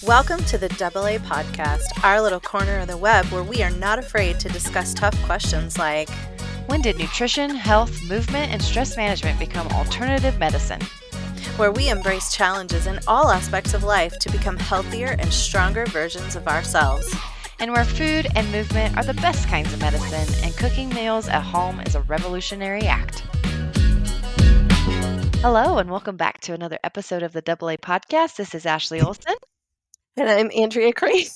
Welcome to the AA Podcast, our little corner of the web where we are not afraid to discuss tough questions like, when did nutrition, health, movement, and stress management become alternative medicine? Where we embrace challenges in all aspects of life to become healthier and stronger versions of ourselves. And where food and movement are the best kinds of medicine, and cooking meals at home is a revolutionary act. Hello, and welcome back to another episode of the AA Podcast. This is Ashley Olson. And I'm Andrea Crane.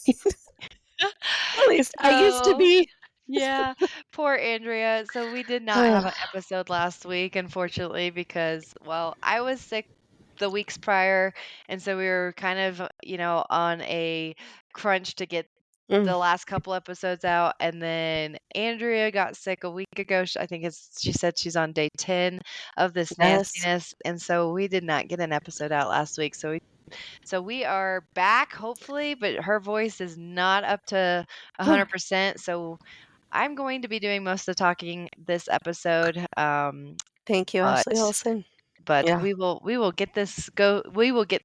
At least I used to be. Yeah, poor Andrea. So we did not have an episode last week, unfortunately, because, well, I was sick the weeks prior, and so we were kind of, on a crunch to get the last couple episodes out, and then Andrea got sick a week ago. I think she said she's on day 10 of this Yes. nastiness, and so we did not get an episode out last week. So we are back, hopefully, but her voice is not up to 100%. So I'm going to be doing most of the talking this episode. Thank you, but Ashley Olson. but Yeah. we will get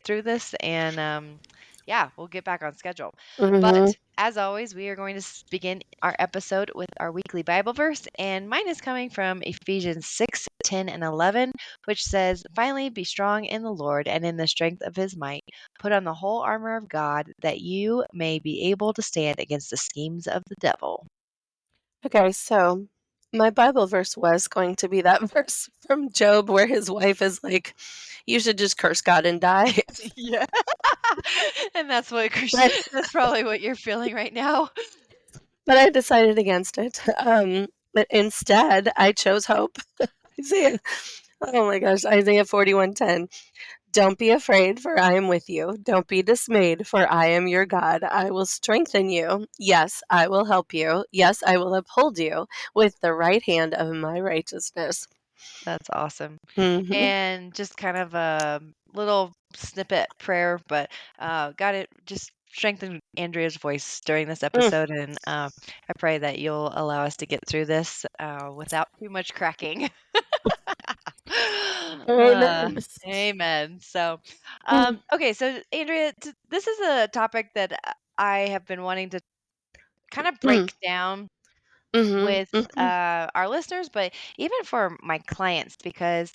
through this, and yeah, we'll get back on schedule. But as always, we are going to begin our episode with our weekly Bible verse, and mine is coming from Ephesians 6:10 and 11, which says, "Finally be strong in the Lord and in the strength of his might. Put on the whole armor of God, that you may be able to stand against the schemes of the devil." Okay, so my Bible verse was going to be that verse from Job where his wife is like, you should just curse God and die. Yeah. And that's But that's probably what you're feeling right now. but I decided against it. But instead, I chose hope. Isaiah, oh my gosh, Isaiah 41:10. Don't be afraid, for I am with you. Don't be dismayed, for I am your God. I will strengthen you. Yes, I will help you. Yes, I will uphold you with the right hand of my righteousness. That's awesome. Mm-hmm. And just kind of a little snippet prayer, but got it. Just strengthen Andrea's voice during this episode, and I pray that you'll allow us to get through this without too much cracking. Amen. Amen. So, okay, so Andrea, this is a topic that I have been wanting to kind of break down Mm-hmm. with our listeners, but even for my clients, because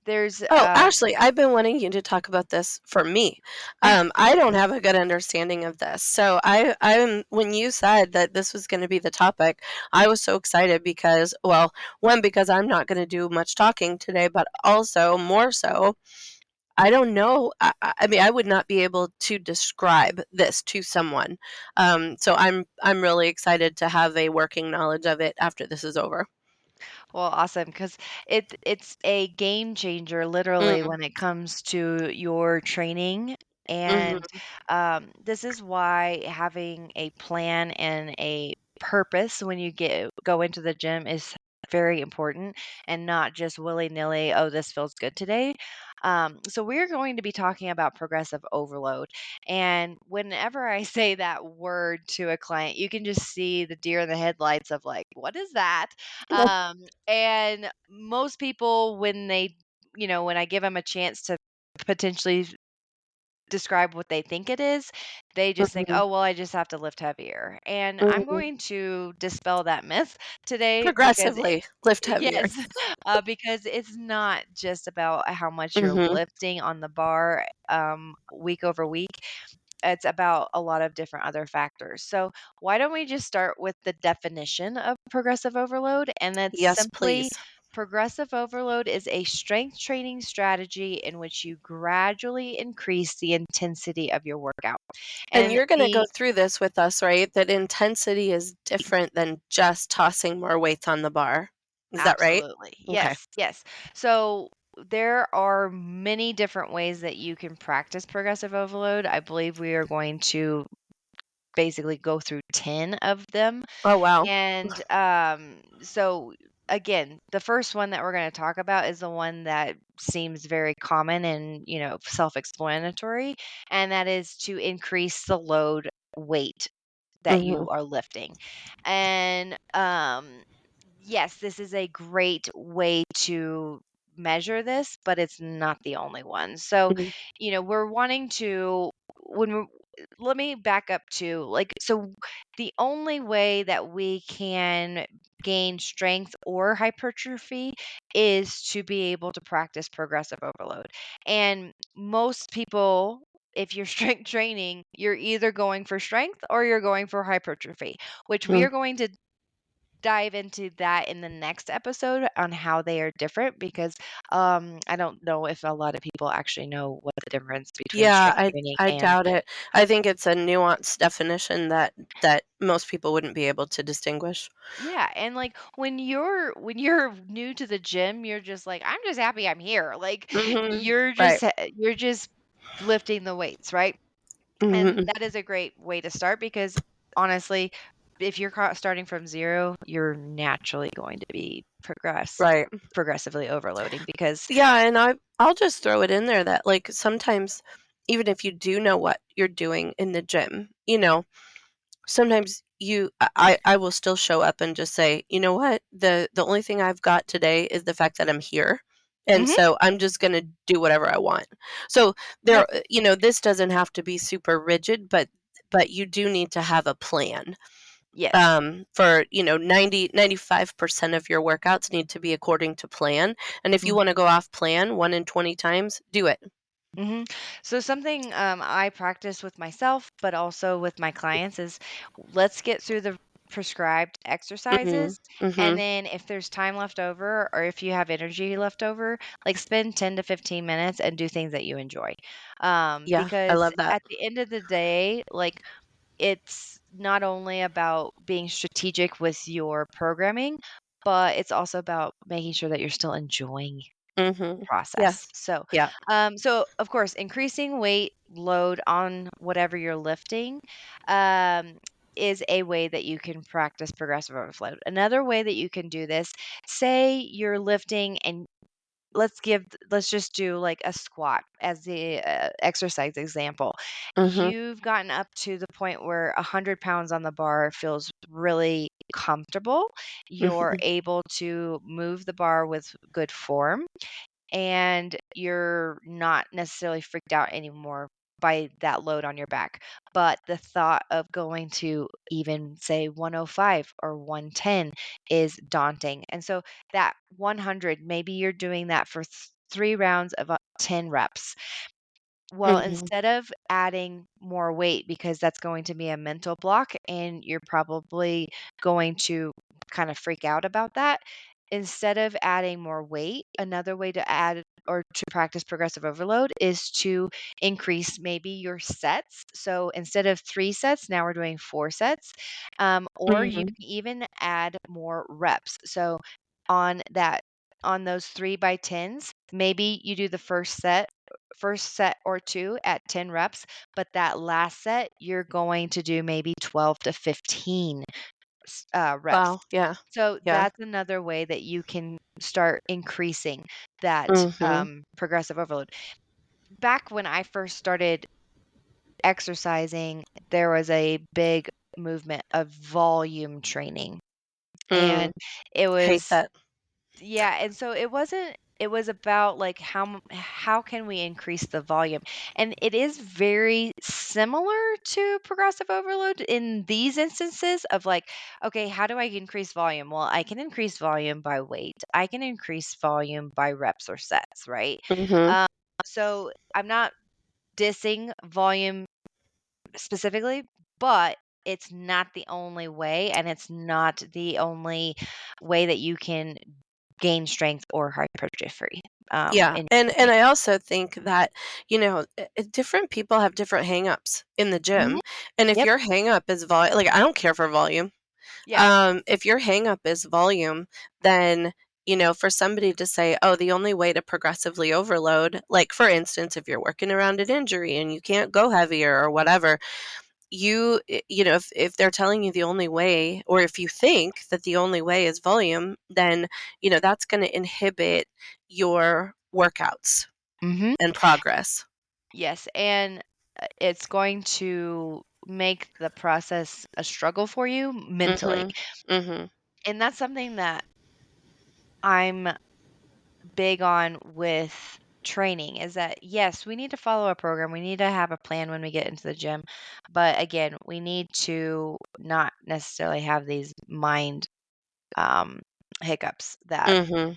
there's Oh, Ashley, I've been wanting you to talk about this for me. I don't have a good understanding of this. So I'm when you said that this was going to be the topic, I was so excited because, well, one, because I'm not going to do much talking today, but also more so, I don't know. I mean, I would not be able to describe this to someone. So I'm really excited to have a working knowledge of it after this is over. Well, awesome, because it's a game changer, literally, Mm, when it comes to your training. And mm-hmm. this is why having a plan and a purpose when you go into the gym is very important, and not just willy-nilly, oh, this feels good today. So we're going to be talking about progressive overload. And whenever I say that word to a client, you can just see the deer in the headlights of like, what is that? And most people, when I give them a chance to potentially describe what they think it is, they just think, Mm-hmm. oh, well, I just have to lift heavier. And I'm Mm-hmm. going to dispel that myth today because, Progressively lift heavier. yes, because it's not just about how much you're Mm-hmm. lifting on the bar week over week. It's about a lot of different other factors. So, why don't we just start with the definition of progressive overload? And that's Yes, simply, please. progressive overload is a strength training strategy in which you gradually increase the intensity of your workout. And And you're going to go through this with us, right? That intensity is different than just tossing more weights on the bar. Is that right? absolutely. Okay. Yes, yes. So there are many different ways that you can practice progressive overload. I believe we are going to basically go through 10 of them. Oh, wow. And so again, the first one that we're going to talk about is the one that seems very common and, self-explanatory, and that is to increase the load weight that Mm-hmm. you are lifting. And yes, this is a great way to measure this, but it's not the only one. So, Mhm. we're wanting to when we're let me back up to like so the only way that we can gain strength or hypertrophy is to be able to practice progressive overload. And most people, if you're strength training, you're either going for strength or you're going for hypertrophy, which we Mm. are going to dive into that in the next episode on how they are different because I don't know if a lot of people actually know what the difference between Yeah, strength I training I and doubt it. I think it's a nuanced definition that most people wouldn't be able to distinguish. yeah, and like when you're new to the gym, you're just like, I'm just happy I'm here. Like Mhm. you're Right. just you're just lifting the weights, right? And Mhm. that is a great way to start because honestly, if you're starting from zero, you're naturally going to be Right. progressively overloading because Yeah, and I'll just throw it in there that, like, sometimes even if you do know what you're doing in the gym, sometimes I will still show up and just say, "You know what? The only thing I've got today is the fact that I'm here, and Mhm. so I'm just gonna do whatever I want." So Yep. this doesn't have to be super rigid, but you do need to have a plan. Yes. For 95% of your workouts need to be according to plan, and if you want to go off plan 1 in 20 times, do it. Mhm. So something I practice with myself, but also with my clients is let's get through the prescribed Mhm. exercises. And Mhm. then if there's time left over or if you have energy left over, like spend 10 to 15 minutes and do things that you enjoy. Yeah, I Because love that. at the end of the day, like it's not only about being strategic with your programming, but it's also about making sure that you're still enjoying Mhm. process. Yes. So, Yeah. of course, increasing weight load on whatever you're lifting, um, is a way that you can practice progressive overload. Another way that you can do this, say you're lifting and let's just do like a squat as the exercise example. Mhm. You've gotten up to the point where 100 pounds on the bar feels really comfortable. You're Mhm. able to move the bar with good form and you're not necessarily freaked out anymore by that load on your back. But the thought of going to even say 105 or 110 is daunting. And so that 100, maybe you're doing that for 3 rounds of 10 reps. Well, Mhm. instead of adding more weight, because that's going to be a mental block and you're probably going to kind of freak out about that, instead of adding more weight, another way to add or to practice progressive overload is to increase maybe your sets. So instead of 3 sets, now we're doing 4 sets. Or you Mhm. can even add more reps. So on that, on those 3 by 10s, maybe you do the first set or two at 10 reps, but that last set, you're going to do maybe 12 to 15 reps. Wow, yeah. So Yeah. that's another way that you can start increasing that Mhm. progressive overload. Back when I first started exercising, there was a big movement of volume training. Mm. And it Hate was that. Yeah, and so it was about like how can we increase the volume? And it is very similar to progressive overload in these instances of like, okay, how do I increase volume? Well, I can increase volume by weight. I can increase volume by reps or sets, right? Mhm. Um, so I'm not dissing volume specifically, but it's not the only way, and it's not the only way that you can gain strength or hypertrophy, Yeah, in and I also think that, different people have different hangups in the Mhm. gym, and if Yep. your hangup is like, I don't care for volume. Yeah. If your hangup is volume, then, for somebody to say, "Oh, the only way to progressively overload," like, for instance, if you're working around an injury and you can't go heavier or whatever, if they're telling you the only way, or if you think that the only way is volume, then, that's gonna inhibit your workouts Mhm. and progress. Yes, and, it's going to make the process a struggle for you mentally, Mhm. Mhm. and that's something that I'm big on with training is that yes, we need to follow a program. We need to have a plan when we get into the gym. But again, we need to not necessarily have these mind um, hiccups Mhm.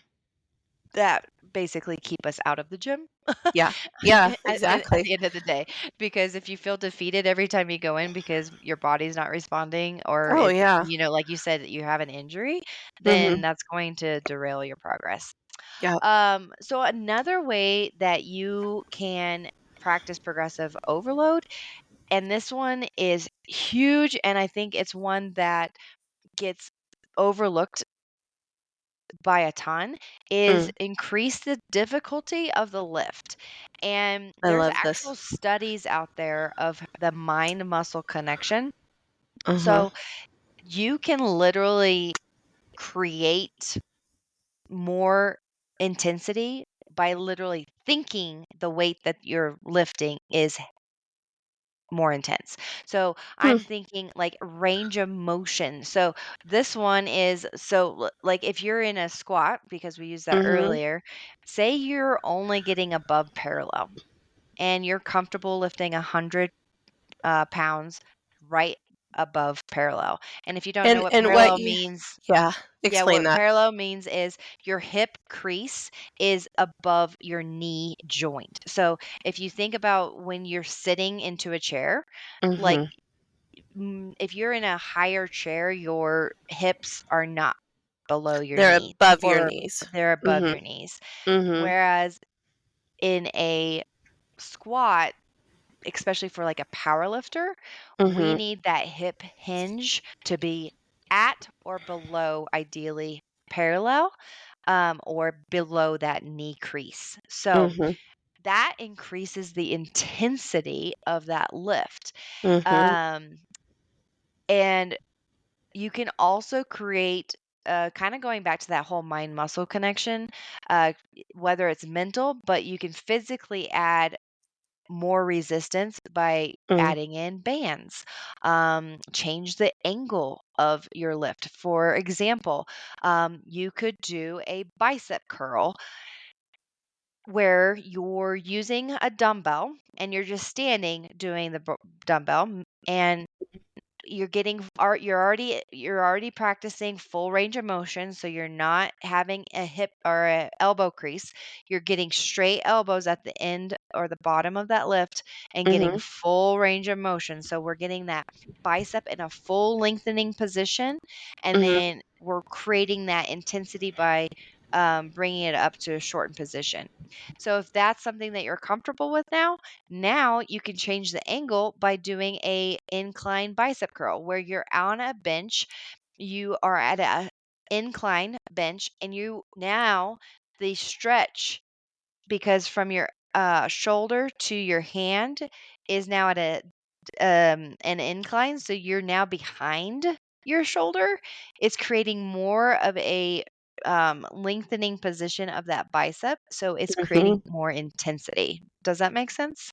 that basically keep us out of the gym Yeah. Yeah, at exactly. the end of the day. Because if you feel defeated every time you go in because your body's not responding, or Oh, it's, yeah. you know, like you said, you have an injury, then Mhm. that's going to derail your progress. Yeah. So another way that you can practice progressive overload, and this one is huge, and I think it's one that gets overlooked by a ton, is Mm. increase the difficulty of the lift. And I there's love this. actual studies out there of the mind muscle connection. Uh-huh. So you can literally create more intensity by literally thinking the weight that you're lifting is more intense. So Hmm. I'm thinking like range of motion. So this one is so like if you're in a squat, because we used that Mhm. earlier, say you're only getting above parallel and you're comfortable lifting 100 pounds right above parallel. And if you don't know what And what parallel you means, yeah, yeah, explain what that. parallel means is your hip crease is above your knee joint. So if you think about when you're sitting into a chair, like Mhm. if you're in a higher chair, your hips are not below your They're knee, above your or knees. they're above Mhm. your knees. Mhm. Whereas in a squat, especially for like a power lifter, we Mhm. need that hip hinge to be at or below, ideally parallel, or below that knee crease. So Mhm. that increases the intensity of that lift. Mhm. Um, and you can also create, kind of going back to that whole mind muscle connection, whether it's mental, but you can physically add more resistance by Mm. adding in bands. Change the angle of your lift. For example, you could do a bicep curl where you're using a dumbbell and you're just standing doing the dumbbell, and you're already practicing full range of motion, so you're not having a hip or a elbow crease. You're getting straight elbows at the end or the bottom of that lift and getting Mhm. full range of motion. So we're getting that bicep in a full lengthening position, and Mhm. then we're creating that intensity by bringing it up to a shortened position. So if that's something that you're comfortable with now you can change the angle by doing a incline bicep curl where you're on a bench, you are at a incline bench, and you now the stretch, because from your shoulder to your hand is now at an incline, so you're now behind your shoulder. It's creating more of a lengthening position of that bicep, so it's creating Mhm. more intensity. Does that make sense?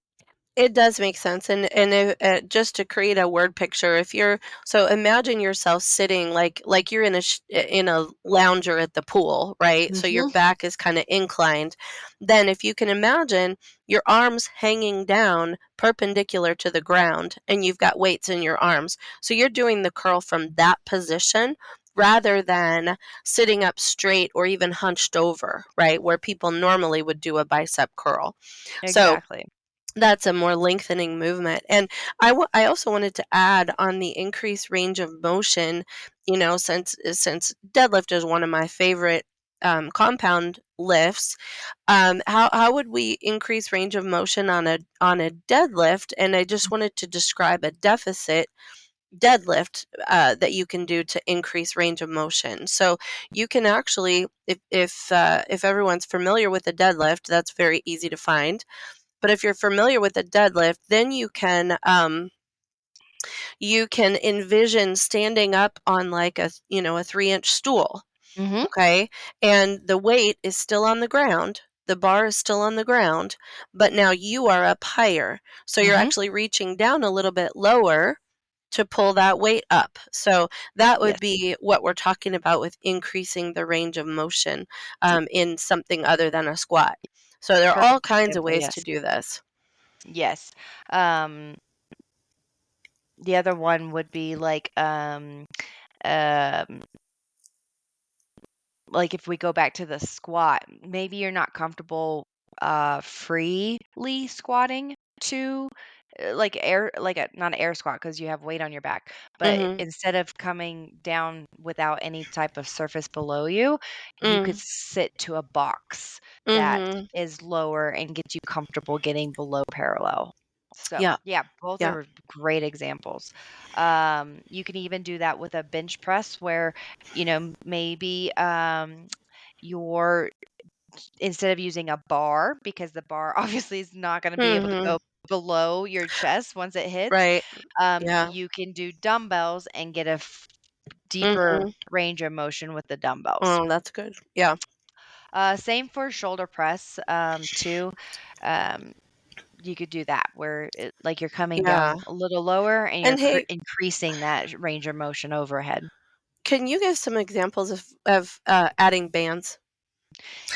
It does make sense, and if, just to create a word picture, if you're so imagine yourself sitting like you're in in a lounger at the pool, right? So your Mhm. back is kind of inclined. Then, if you can imagine your arms hanging down perpendicular to the ground, and you've got weights in your arms, so you're doing the curl from that position rather than sitting up straight or even hunched over, right? Where people normally would do a bicep curl. So Exactly. that's a more lengthening movement. And I also wanted to add on the increased range of motion, since deadlift is one of my favorite compound lifts. How would we increase range of motion on a deadlift? And I just wanted to describe a deficit deadlift that you can do to increase range of motion. So you can actually, if everyone's familiar with a deadlift, that's very easy to find, but if you're familiar with a deadlift, then you can envision standing up on like a 3-inch stool, Mhm. okay? And the weight is still on the ground. The bar is still on the ground, but now you are up higher. So you're Mhm. actually reaching down a little bit lower, to pull that weight up. So that would Yes. be what we're talking about with increasing the range of motion in something other than a squat. So there are all Perfect kinds of example, ways to yes. do this. Yes. Um, the other one would be um like if we go back to the squat, maybe you're not comfortable freely squatting to like air like a not an air squat because you have weight on your back, but Mhm. instead of coming down without any type of surface below you, you could Mm. sit to a box that Mhm. is lower and get you comfortable getting below parallel. So Yeah. yeah, both Yeah. are great examples. You can even do that with a bench press where maybe your instead of using a bar, because the bar obviously is not going to be able to Mhm. go below your chest once it hits, Right. Yeah. you can do dumbbells and get a deeper Mhm. range of motion with the dumbbells. Oh, that's good. Yeah. Same for shoulder press too. Um, you could do that where like you're coming Yeah. down a little lower and you're And hey, increasing that range of motion overhead. can you give some examples of adding bands?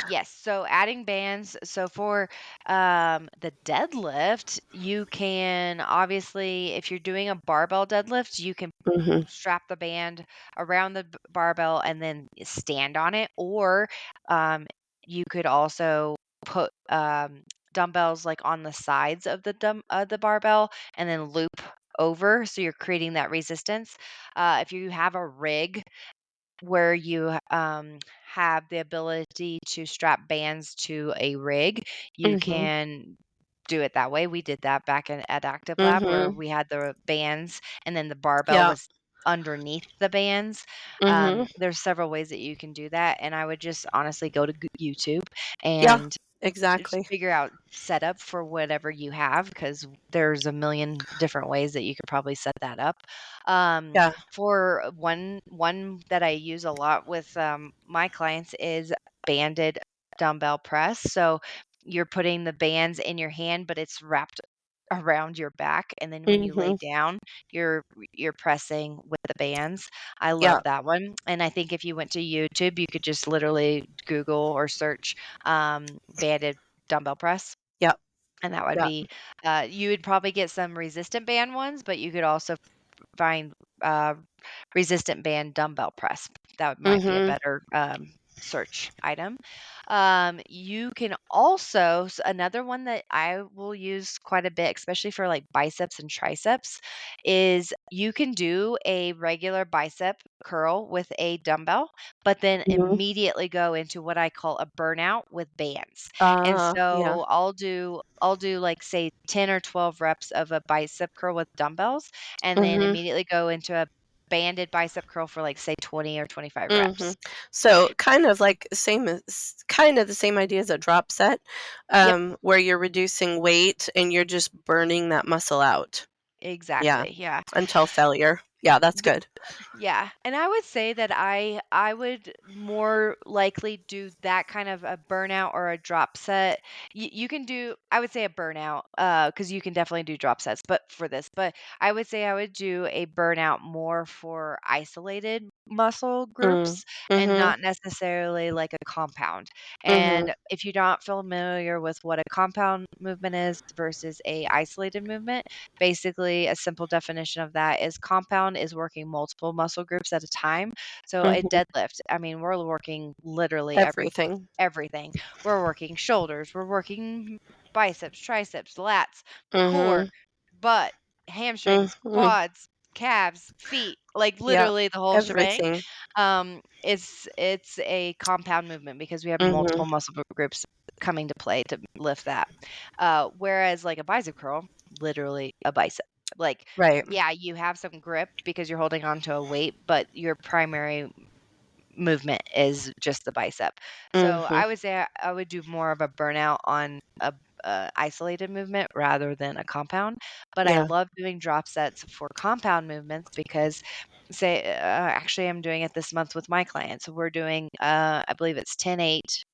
Yes, so adding bands. So for the deadlift, you can obviously, if you're doing a barbell deadlift, you can Mhm. strap the band around the barbell and then stand on it. Or um, you could also put dumbbells like on the sides of the barbell and then loop over, so you're creating that resistance. If you have a rig where you have the ability to strap bands to a rig, you Mhm. can do it that way. We did that back at Active Lab where Mhm. we had the bands and then the barbell Yeah. was underneath the bands. Mhm. There's several ways that you can do that. And I would just honestly go to YouTube Yeah. and Exactly. figure out setup for whatever you have because there's a million different ways that you could probably set that up. Yeah. For one that I use a lot with my clients is banded dumbbell press. So you're putting the bands in your hand, but it's wrapped around your back, and then when you lay Mhm. down, you're you're pressing with the bands. I Yeah. love that one, and I think if you went to YouTube, you could just literally Google or search banded dumbbell press, Yeah. and that would Yeah. be you would probably get some resistant band ones, but you could also find uh, resistant band dumbbell press. That might be a Mhm. better search item. You can also, another one that I will use quite a bit, especially for like biceps and triceps, is you can do a regular bicep curl with a dumbbell, but then Mhm. immediately go into what I call a burnout with bands. And Yeah. so I'll do like say 10 or 12 reps of a bicep curl with dumbbells and then Mhm. immediately go into a banded bicep curl for like say 20 or 25 Mhm. reps. So, kind of like same as kind of the same idea as a drop set, Yep, where you're reducing weight and you're just burning that muscle out. Yeah. exactly. Yeah. Until failure. Yeah, that's good. Yeah, and I would say that I would more likely do that kind of a burnout or a drop set. You can do I would say a burnout because you can definitely do drop sets, but for this, but I would say I would do a burnout more for isolated muscle Mm. groups and Mhm. not necessarily like a compound. Mhm. And if you're not familiar with what a compound movement is versus a isolated movement, basically, a simple definition of that is compound is working multiple muscle groups at a time. So a Mhm. deadlift, I mean, we're working literally Everything. everything. We're working shoulders, we're working biceps, triceps, lats, core, Mhm. butt, hamstrings, Mhm. quads, calves, feet, like Yeah. literally the whole shebang. Everything. It's a compound movement because we have Mhm. multiple muscle groups coming to play to lift that. Whereas like a bicep curl, literally a bicep. Like, Right. yeah, you have some grip because you're holding on to a weight, but your primary movement is just the bicep. So Mhm. I would say I would do more of a burnout on a isolated movement rather than a compound. But I Yeah. love doing drop sets for compound movements because, say, actually, I'm doing it this month with my clients. We're doing, I believe it's 10-8,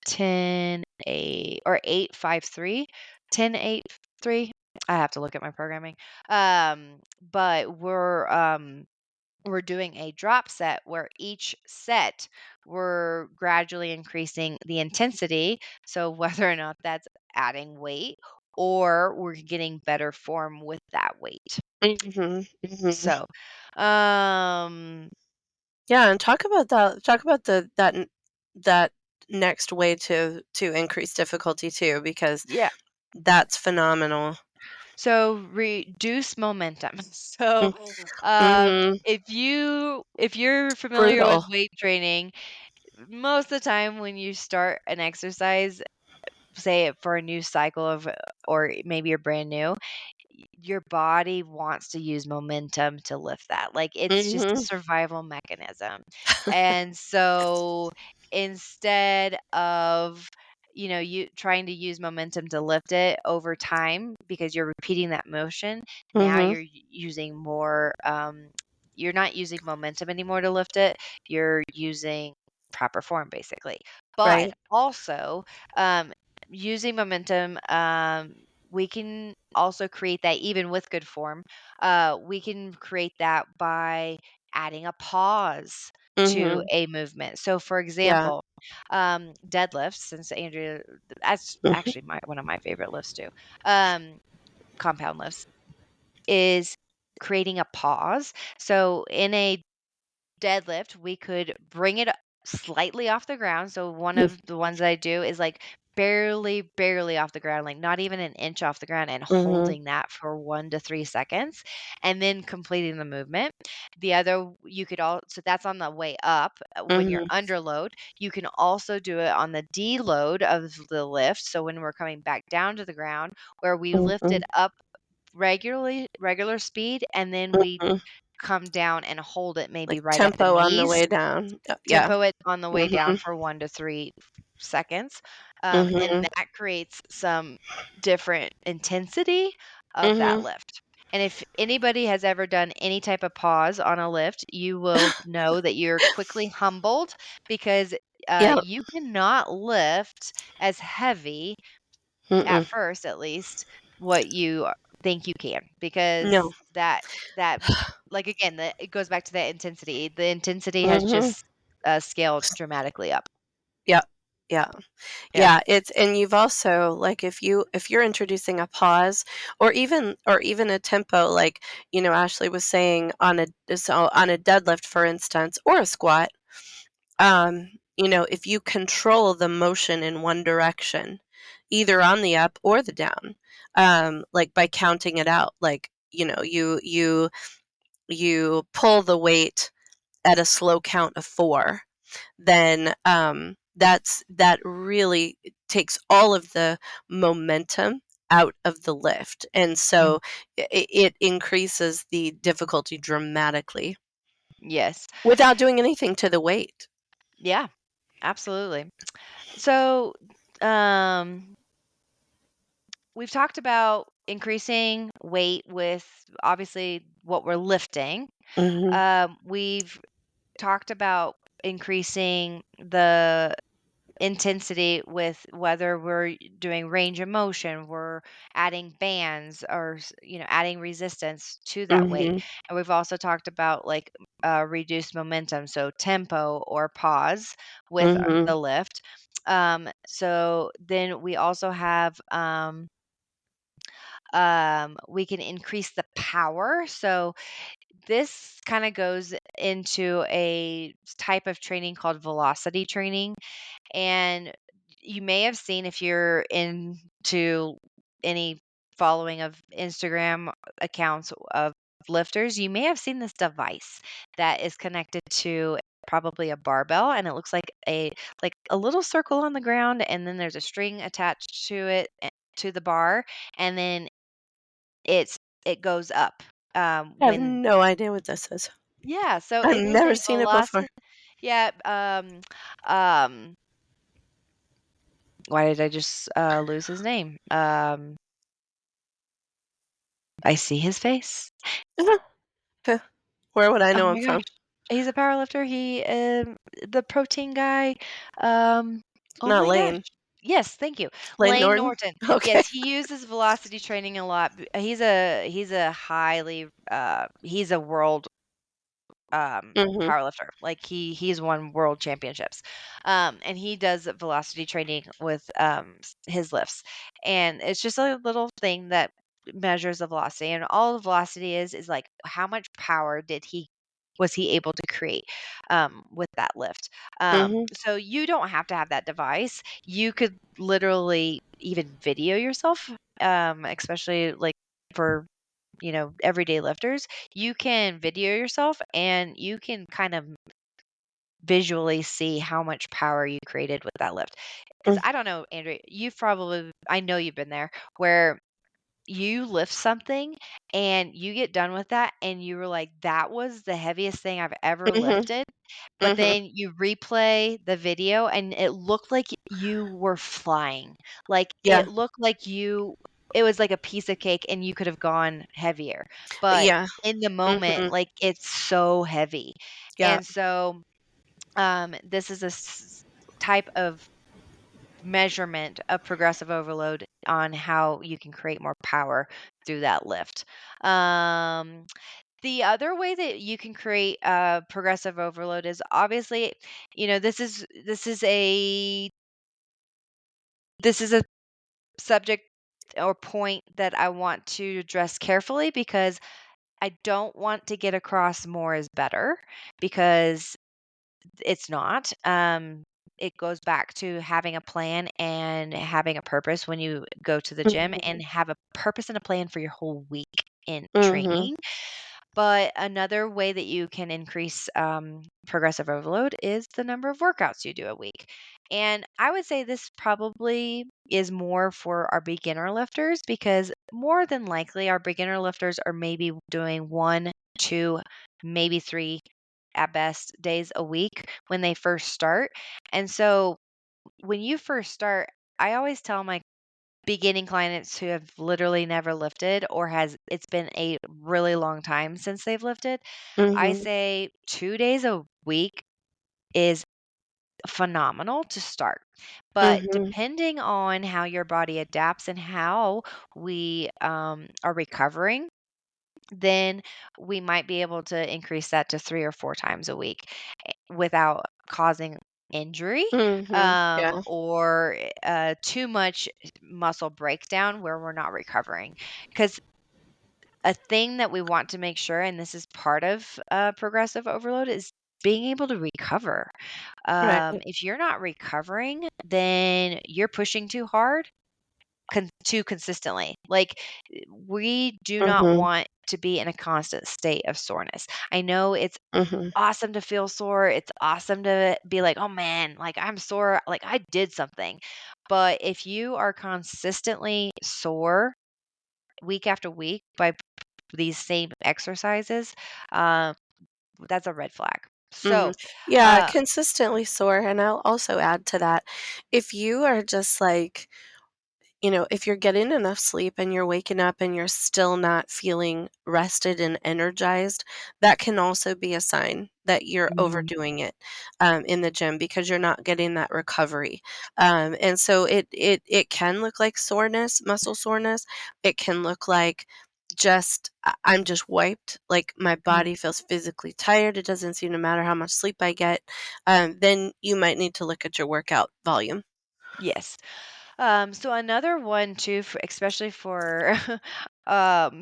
10-8, or 8-5-3, 10-8-3. I have to look at my programming. But we're doing a drop set where each set we're gradually increasing the intensity. So whether or not that's adding weight or we're getting better form with that weight. Mhm, mhm. So, um, Yeah, and talk about that talk about that next way to increase difficulty too, because yeah. that's phenomenal. So reduce momentum. So, Mm, mhm. if you're familiar with Brutal. weight training, most of the time when you start an exercise, say it for a new cycle of or maybe you're brand new, your body wants to use momentum to lift that. Like it's just a Mhm. survival mechanism. And so instead of you trying to use momentum to lift it over time because you're repeating that motion, now Mhm. using more you're not using momentum anymore to lift it. You're using proper form basically. But Right. also um using momentum, we can also create that even with good form. We can create that by adding a pause to Mhm. a movement. So, for Yeah. example, deadlifts, since Andrea, that's Mhm. actually one of my favorite lifts too. Um, Compound lifts is creating a pause. So, in a deadlift, we could bring it slightly off the ground. So one Mm, of the ones I do is like barely, barely off the ground, like not even an inch off the ground, and mhm. holding that for 1 to 3 seconds and then completing the movement. The other, you could all, so that's on the way up when you're Mhm. under load. You can also do it on the deload of the lift. So when we're coming back down to the ground, where we lift it Mhm. up regular speed, and then we Mhm. come down and hold it maybe Like right at the tempo on the knees, way down. Yeah. tempo it on the way down Mhm. for 1 to 3 seconds, and Mhm. that creates some different intensity of that Mhm. lift. And if anybody has ever done any type of pause on a lift, you will know that you're quickly humbled because Yep. you cannot lift as heavy at Mm-mm. first, at least, what you think you can, because No. that like, again, it goes back to that intensity. The intensity has Mhm. just, scaled dramatically up. Yep. Yeah. Yeah. Yeah, it's and you've also like if you're introducing a pause or even a tempo like, Ashley was saying on a deadlift for instance or a squat, if you control the motion in one direction, either on the up or the down, like by counting it out, like, you pull the weight at a slow count of 4, then that really takes all of the momentum out of the lift, and Mm, so it increases the difficulty dramatically yes. without doing anything to the weight. Yeah, absolutely. So, um, we've talked about increasing weight with obviously what we're lifting. Mhm, We've talked about increasing the intensity with whether we're doing range of motion, we're adding bands or adding resistance to that weight. mhm, And we've also talked about like reduced momentum, so tempo or pause with mhm, the lift. So then we also have we can increase the power. So this kind of goes into a type of training called velocity training. And you may have seen, if you're into any following of Instagram accounts of lifters, you may have seen this device that is connected to probably a barbell, and it looks like a little circle on the ground, and then there's a string attached to it, to the bar, and then it goes up I have when no idea what this is. yeah, so I've it is never a seen it before. velocity. Yeah. Um Why did I just, lose his name? I see his face. Huh, where would I Oh know him my gosh. from? He's a powerlifter. The protein guy. Um, oh Not my gosh. Lane. Yes, thank you. Lane Lane Norton? Norton. Okay. Yes, he uses velocity training a lot. He's a highly he's a world Mhm, powerlifter. Like he's won world championships. And he does velocity training with his lifts. And it's just a little thing that measures the velocity, and all the velocity is like how much power did he was he able to create with that lift. mhm, So you don't have to have that device. You could literally even video yourself, especially like for everyday lifters. You can video yourself and you can kind of visually see how much power you created with that lift. Because mm, I don't know, Andrea, I know you've been there where you lift something and you get done with that and you were like, that was the heaviest thing I've ever mhm, lifted. But mhm. then you replay the video and it looked like you were flying. Like Yeah, it was like a piece of cake and you could have gone heavier. But yeah, in the moment, mhm, like it's so heavy. yeah, And so this is type of measurement of progressive overload on how you can create more power through that lift. Um, the other way that you can create progressive overload is obviously, this is a subject or point that I want to address carefully because I don't want to get across more is better because it's not. It goes back to having a plan and having a purpose when you go to the gym mhm, and have a purpose and a plan for your whole week in mhm, training. But another way that you can increase progressive overload is the number of workouts you do a week. And I would say this probably is more for our beginner lifters because more than likely our beginner lifters are maybe doing one, two, maybe three at best days a week when they first start. And so when you first start, I always tell my beginning clients who have literally never lifted or has it's been a really long time since they've lifted, I mhm, say 2 days a week is phenomenal to start. But mhm, depending on how your body adapts and how we are recovering, then we might be able to increase that to 3 or 4 times a week without causing injury, mhm, yeah, or too much muscle breakdown where we're not recovering. Because a thing that we want to make sure, and this is part of progressive overload, is being able to recover. right, If you're not recovering, then you're pushing too hard too consistently. Like, we do not mhm, want to be in a constant state of soreness. I know it's mhm, awesome to feel sore. It's awesome to be like, "Oh man, like I'm sore, like I did something." But if you are consistently sore week after week by these same exercises, uh, that's a red flag. mhm. So, Yeah, uh, consistently sore, and I'll also add to that, if you are just like if you're getting enough sleep and you're waking up and you're still not feeling rested and energized, that can also be a sign that you're mhm, overdoing it in the gym because you're not getting that recovery. And so it can look like soreness, muscle soreness. It can look like I'm just wiped, like my mhm, body feels physically tired. It doesn't seem to matter how much sleep I get. Then you might need to look at your workout volume. yes. So another one too, especially for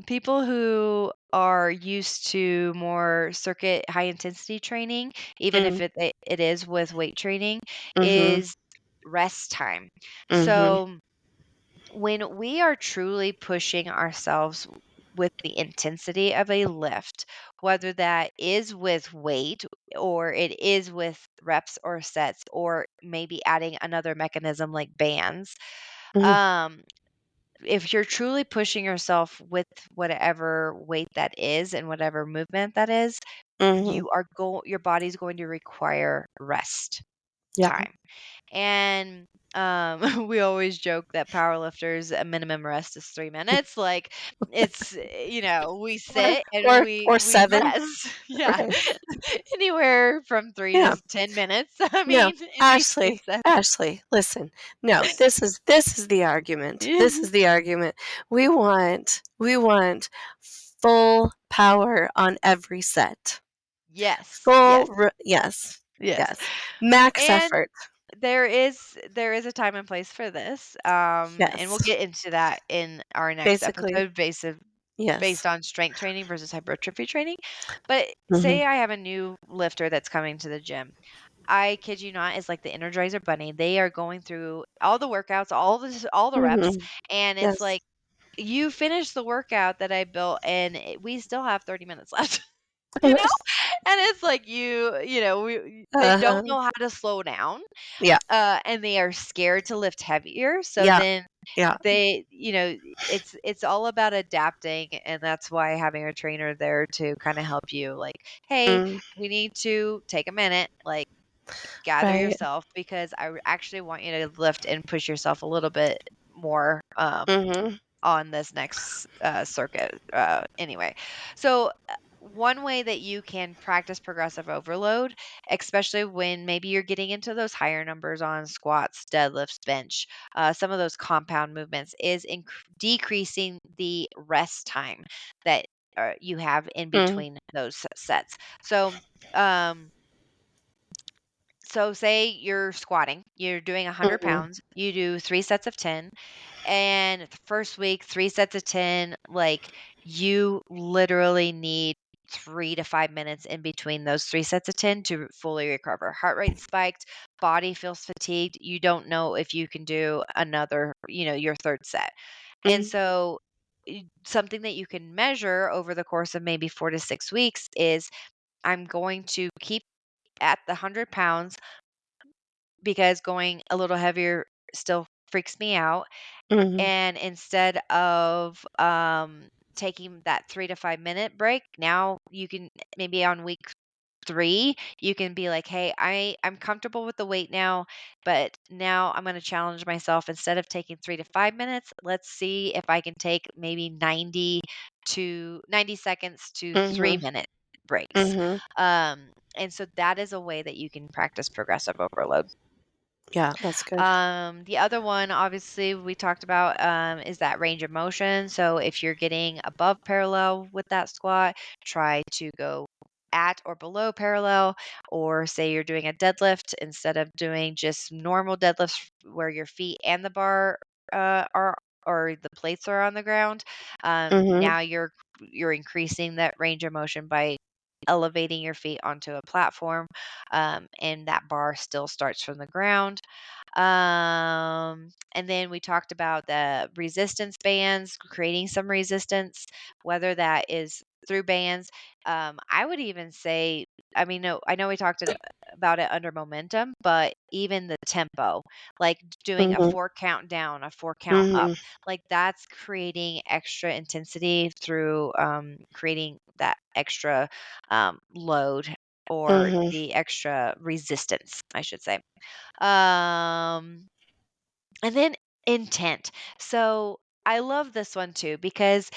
people who are used to more circuit high intensity training, even if Mm, it is with weight training, mhm. is rest time. Mhm, So when we are truly pushing ourselves with the intensity of a lift, whether that is with weight or it is with reps or sets, or maybe adding another mechanism like bands, mhm, um, if you're truly pushing yourself with whatever weight that is and whatever movement that is, mhm. your body's going to require rest Yeah. time. And We always joke that powerlifters a minimum rest is 3 minutes. Like it's we Or sit and we 7, rest. Yeah, right? anywhere from three Yeah. to 10 minutes. I No, mean, in these Ashley, cases. Ashley, listen. No, this is the argument. This is the argument. We want full power on every set. Yes, Full yes, yes. yes. Yes. Max And effort. there is a time and place for this, and we'll Yes. get into that in our next Basically, episode, based yes. on strength training versus hypertrophy training. But Mhm. say I have a new lifter that's coming to the gym. I kid you not, is like the Energizer Bunny. They are going through all the workouts, all the reps, Mhm. and it's Yes. like you finish the workout that I built, and we still have 30 minutes left. you know, and it's like they don't Uh-huh. know how to slow down, Yeah. and they are scared to lift heavier. So Yeah. then Yeah. it's all about adapting, and that's why having a trainer there to kind of help you, like, hey, Mm. we need to take a minute, like, gather Right. yourself, because actually want you to lift and push yourself a little bit more, Mhm. on this next circuit. Anyway, so one way that you can practice progressive overload, especially when maybe you're getting into those higher numbers on squats, deadlifts, bench, some of those compound movements, is decreasing the rest time that you have in Mm. between those sets. So, um, say you're squatting, you're doing 100 Mhm. pounds, you do 3 sets of 10, and the first week, 3 sets of 10, like, you literally need 3 to 5 minutes in between those 3 sets of 10 to fully recover. Heart rate spiked, body feels fatigued. You don't know if you can do your third set. And Mm. so, something that you can measure over the course of maybe 4 to 6 weeks is, I'm going to keep at the 100 pounds because going a little heavier still freaks me out. Mhm. And instead of taking that 3 to 5 minute break, now you can maybe on week 3, you can be like, hey, I'm comfortable with the weight now, but now I'm going to challenge myself. Instead of taking 3 to 5 minutes, let's see if I can take maybe 90 seconds to three Mhm. minute breaks. Mhm. Um, and so that is a way that you can practice progressive overload. Yeah, that's good. The other one, obviously, we talked about, is that range of motion. So if you're getting above parallel with that squat, try to go at or below parallel. Or say you're doing a deadlift, instead of doing just normal deadlifts where your feet and the bar are, or the plates are on the ground. Mhm. Now you're increasing that range of motion by elevating your feet onto a platform, and that bar still starts from the ground. And then we talked about the resistance bands, creating some resistance, whether that is through bands. I would even say, I mean, no, I know we talked about it under momentum, but even the tempo, like doing a Mhm. 4 count down, a 4 count up, Mhm. like that's creating extra intensity through creating that extra load, or Mhm. the extra resistance, I should say. Um, and then intent. So I love this one too, because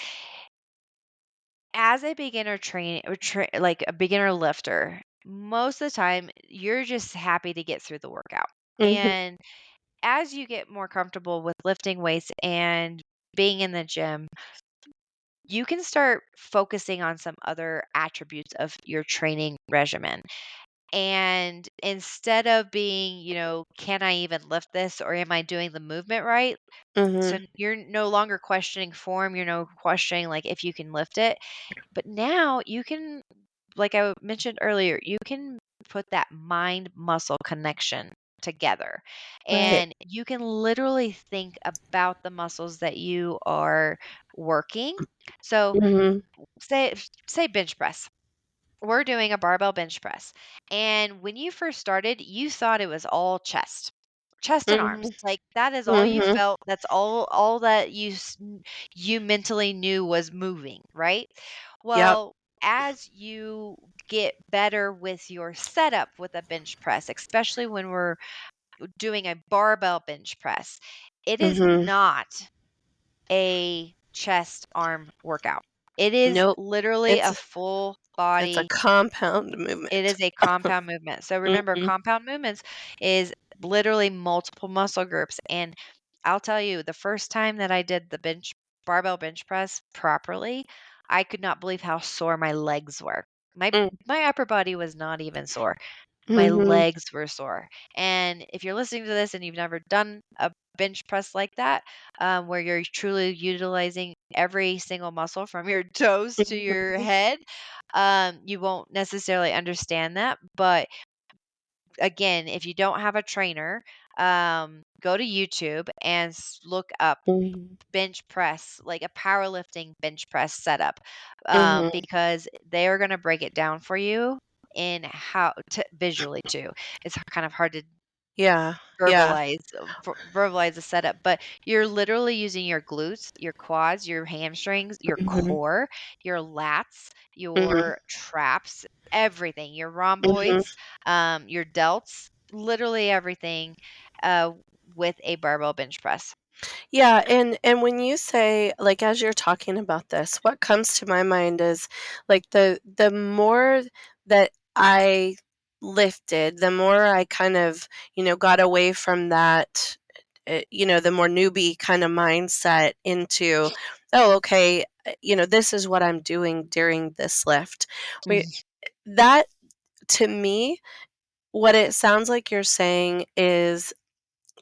as a beginner train or like a beginner lifter, most of the time you're just happy to get through the workout. Mhm. And as you get more comfortable with lifting weights and being in the gym, you can start focusing on some other attributes of your training regimen. And instead of being, can I even lift this, or am I doing the movement right? So Mhm. you're no longer questioning form, you're no questioning like if you can lift it. But now you can, like I mentioned earlier, you can put that mind muscle connection together. Right. And you can literally think about the muscles that you are working. So Mhm. say say bench press. We're doing a barbell bench press. And when you first started, you thought it was all chest and arms. Mhm. Like that is all you Mhm. felt. That's all that you mentally knew was moving, right? Yep. Well, as you get better with your setup with a bench press, especially when we're doing a barbell bench press. It is Mhm. not a chest arm workout. It is Nope. literally It's a full it's a body. compound It movement. is a compound movement. So remember, Mhm. compound movements is literally multiple muscle groups. And I'll tell you, the first time that I did the barbell bench press properly, I could not believe how sore my legs were. My Mm. my upper body was not even sore. My Mhm. legs were sore. And if you're listening to this and you've never done a bench press like that, where you're truly utilizing every single muscle from your toes to your Mhm. head, you won't necessarily understand that. But again, if you don't have a trainer, go to YouTube and look up Mhm. bench press, like a powerlifting bench press setup, Mhm. because they are going to break it down for you in how to visually too. It's kind of hard to Yeah. Yeah. verbalize the setup, but you're literally using your glutes, your quads, your hamstrings, your Mhm. core, your lats, Mhm. your traps, everything, your Mhm. rhomboids, your delts, literally everything, uh, with a barbell bench press. Yeah, and when you say like, as you're talking about this, what comes to my mind is, like, the more that I lifted, the more I kind of, got away from that, the more newbie kinda mindset into, "Oh, okay, this is what I'm doing during this lift." We Mhm. that to me, what it sounds like you're saying is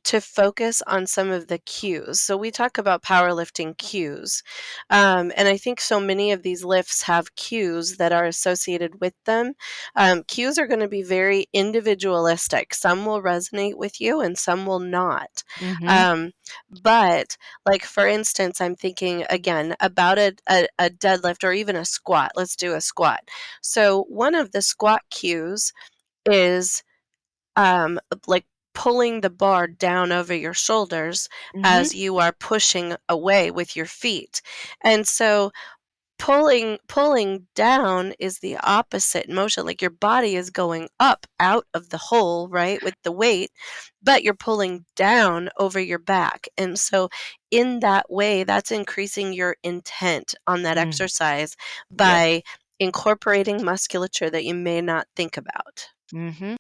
to focus on some of the cues. So we talk about powerlifting cues. And I think so many of these lifts have cues that are associated with them. Cues are going to be very individualistic. Some will resonate with you and some will not. Mhm. Um, but, like, for instance, I'm thinking again about a deadlift or even a squat. Let's do a squat. So one of the squat cues is like pulling the bar down over your shoulders Mhm. as you are pushing away with your feet. And so pulling down is the opposite motion. Like your body is going up out of the hole, right, with the weight, but you're pulling down over your back. And so in that way, that's increasing your intent on that Mm. exercise Yes. by incorporating musculature that you may not think about. Mhm.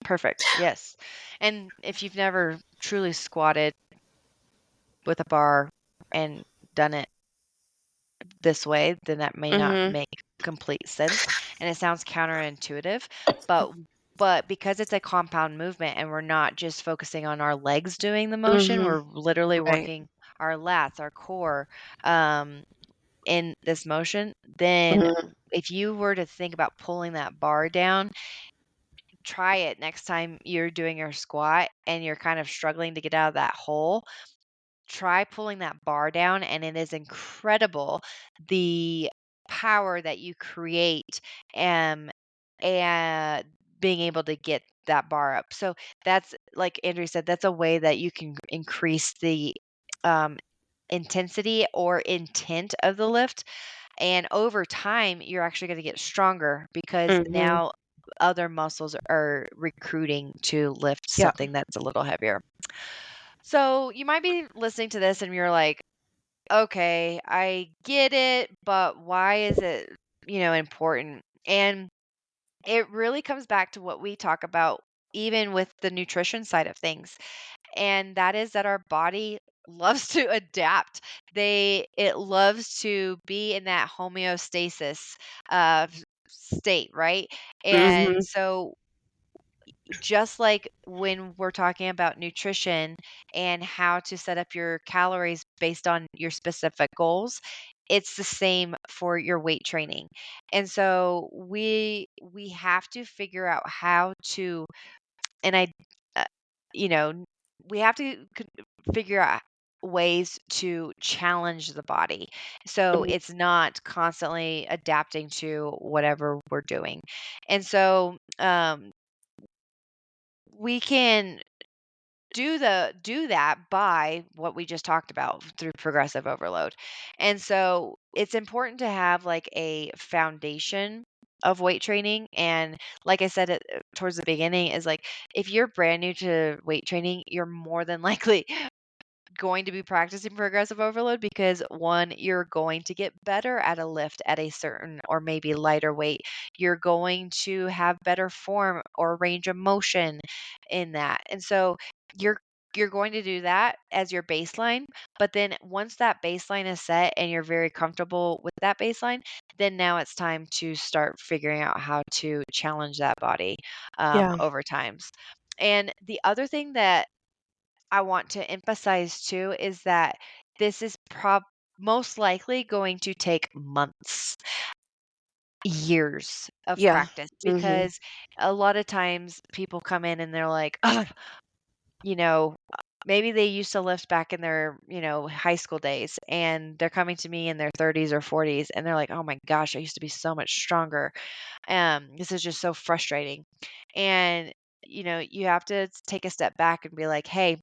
Perfect. Yes. And if you've never truly squatted with a bar and done it this way, then that may not Mhm. make complete sense, and it sounds counterintuitive, but because it's a compound movement and we're not just focusing on our legs doing the motion, Mhm. we're literally Right. working our lats, our core, um, in this motion, then Mhm. if you were to think about pulling that bar down, try it next time you're doing your squat and you're kind of struggling to get out of that hole. Try pulling that bar down, and it is incredible the power that you create, um, and being able to get that bar up. So that's like Andrew said, that's a way that you can increase the um, intensity or intent of the lift. And over time, you're actually going to get stronger because Mhm. now other muscles are recruiting to lift Yeah. something that's a little heavier. So you might be listening to this and you're like, okay, I get it, but why is it, important? And it really comes back to what we talk about even with the nutrition side of things. And that is that our body loves to adapt. It loves to be in that homeostasis state, right? And Mhm. so just like when we're talking about nutrition and how to set up your calories based on your specific goals, it's the same for your weight training. And so we have to figure out how to, and I uh, you know, we have to figure out ways to challenge the body. So Mhm. it's not constantly adapting to whatever we're doing. And so we can do that by what we just talked about through progressive overload. And so it's important to have like a foundation of weight training. And like I said towards the beginning, is like if you're brand new to weight training, you're more than likely going to be practicing progressive overload because one, you're going to get better at a lift at a certain or maybe lighter weight. You're going to have better form or range of motion in that. And so you're you're going to do that as your baseline, but then once that baseline is set and you're very comfortable with that baseline, then now it's time to start figuring out how to challenge that body Yeah. over times. And the other thing that I want to emphasize too is that this is most likely going to take months, years of Yeah. practice Mhm. because a lot of times people come in and they're like, "Ugh," you know, maybe they used to lift back in their, high school days and they're coming to me in their 30s or 40s and they're like, "Oh my gosh, I used to be so much stronger." This is just so frustrating. And you have to take a step back and be like, "Hey,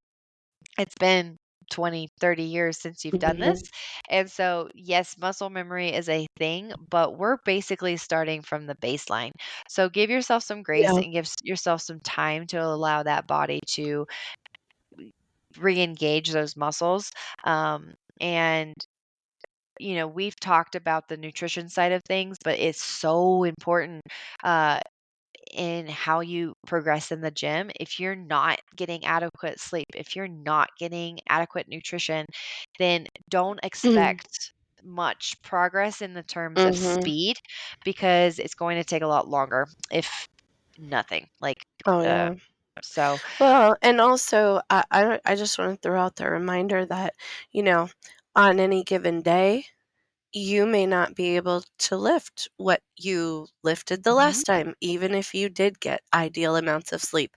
it's been 20, 30 years since you've done this." Mhm. And so, yes, muscle memory is a thing, but we're basically starting from the baseline. So give yourself some grace Yeah. and give yourself some time to allow that body to re-engage those muscles. And we've talked about the nutrition side of things, but it's so important. Uh, in how you progress in the gym. If you're not getting adequate sleep, if you're not getting adequate nutrition, then don't expect much progress in the terms of Mhm. speed because it's going to take a lot longer, if nothing. Oh, Uh, yeah. so, Well, and also, I just wanna throw out the reminder that, you know, on any given day, you may not be able to lift what you lifted the mhm, last time, even if you did get ideal amounts of sleep.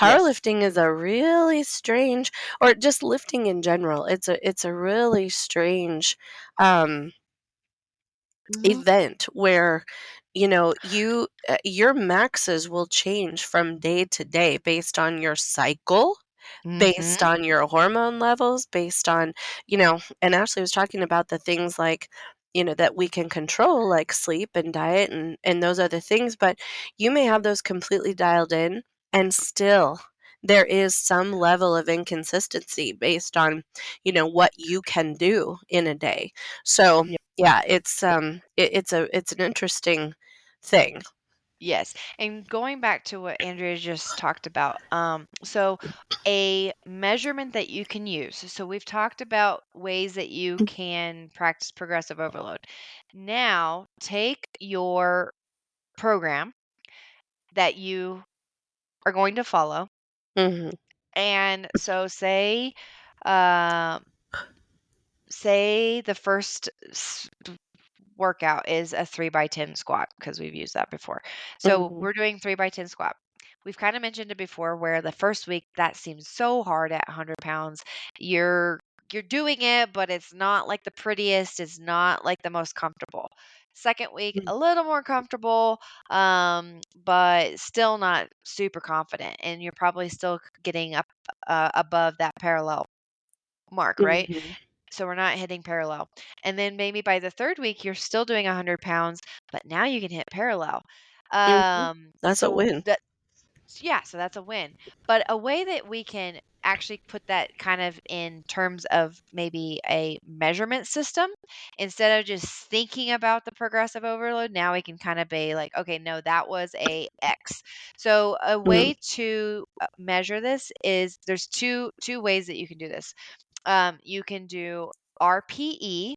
yes. Powerlifting is a really strange, or just lifting in general, it's a really strange, um Hmm. event where your maxes will change from day to day based on your cycle, based Hmm. on your hormone levels, based on, and Ashley was talking about the things like, that we can control, like sleep and diet and those other things, but you may have those completely dialed in and still there is some level of inconsistency based on, what you can do in a day. So, yeah, it's an interesting thing. Yes. And going back to what Andrea just talked about, so a measurement that you can use. So we've talked about ways that you can practice progressive overload. Now take your program that you are going to follow. Mhm. And so um, say the first workout is a 3 by 10 squat because we've used that before. So Mhm. we're doing 3 by 10 squat. We've kind of mentioned it before where the first week that seems so hard at 100 pounds. You're doing it, but it's not like the prettiest. It's not like the most comfortable. Second week, Mhm. a little more comfortable, but still not super confident. And you're probably still getting up above that parallel mark, right? Mhm. So we're not hitting parallel. And then maybe by the third week, you're still doing 100 pounds, but now you can hit parallel. Mhm. That's a So win. yeah, so that's a win. But a way that we can actually put that kind of in terms of maybe a measurement system instead of just thinking about the progressive overload, now we can kind of be like, okay, no, that was a X. So a Mhm. way to measure this is there's two ways that you can do this. You can do RPE,